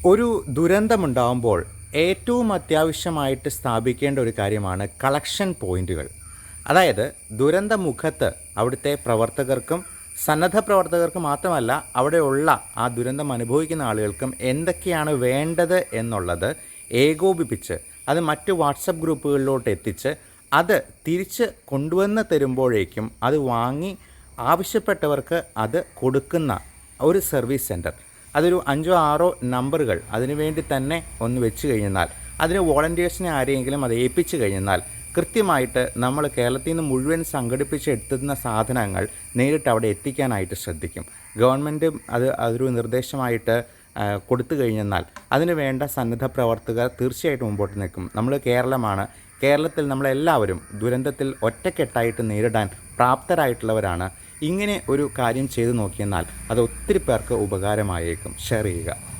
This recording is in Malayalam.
ഒരു ദുരന്തമുണ്ടാകുമ്പോൾ ഏറ്റവും അത്യാവശ്യമായിട്ട് സ്ഥാപിക്കേണ്ട ഒരു കാര്യമാണ് കളക്ഷൻ പോയിന്റുകൾ. അതായത് ദുരന്തമുഖത്ത് അവിടുത്തെ പ്രവർത്തകർക്കും സന്നദ്ധ പ്രവർത്തകർക്ക് മാത്രമല്ല അവിടെയുള്ള ആ ദുരന്തം അനുഭവിക്കുന്ന ആളുകൾക്കും എന്തൊക്കെയാണ് വേണ്ടത് എന്നുള്ളത് ഏകോപിപ്പിച്ച് അത് മറ്റ് വാട്സപ്പ് ഗ്രൂപ്പുകളിലോട്ട് എത്തിച്ച് അത് തിരിച്ച് കൊണ്ടുവന്ന് തരുമ്പോഴേക്കും അത് വാങ്ങി ആവശ്യപ്പെട്ടവർക്ക് അത് കൊടുക്കുന്ന ഒരു സർവീസ് സെൻറ്റർ. അതൊരു 5-6 നമ്പറുകൾ അതിനു വേണ്ടി തന്നെ ഒന്ന് വെച്ച് കഴിഞ്ഞാൽ, അതിന് വോളണ്ടിയേഴ്സിനെ ആരെയെങ്കിലും അത് ഏൽപ്പിച്ച് കഴിഞ്ഞാൽ കൃത്യമായിട്ട് നമ്മൾ കേരളത്തിൽ നിന്ന് മുഴുവൻ സംഘടിപ്പിച്ച് എത്തുന്ന സാധനങ്ങൾ നേരിട്ട് അവിടെ എത്തിക്കാനായിട്ട് ശ്രദ്ധിക്കും. ഗവൺമെൻറ് അതൊരു നിർദ്ദേശമായിട്ട് കൊടുത്തു കഴിഞ്ഞാൽ അതിന് വേണ്ട സന്നദ്ധ പ്രവർത്തകർ തീർച്ചയായിട്ടും മുമ്പോട്ട് നിൽക്കും. നമ്മൾ കേരളമാണ്. കേരളത്തിൽ നമ്മളെല്ലാവരും ദുരന്തത്തിൽ ഒറ്റക്കെട്ടായിട്ട് നേരിടാൻ പ്രാപ്തരായിട്ടുള്ളവരാണ്. ഇങ്ങനെ ഒരു കാര്യം ചെയ്തു നോക്കിയെന്നാൽ അത് ഒത്തിരി പേർക്ക് ഉപകാരമായേക്കും. ഷെയർ ചെയ്യുക.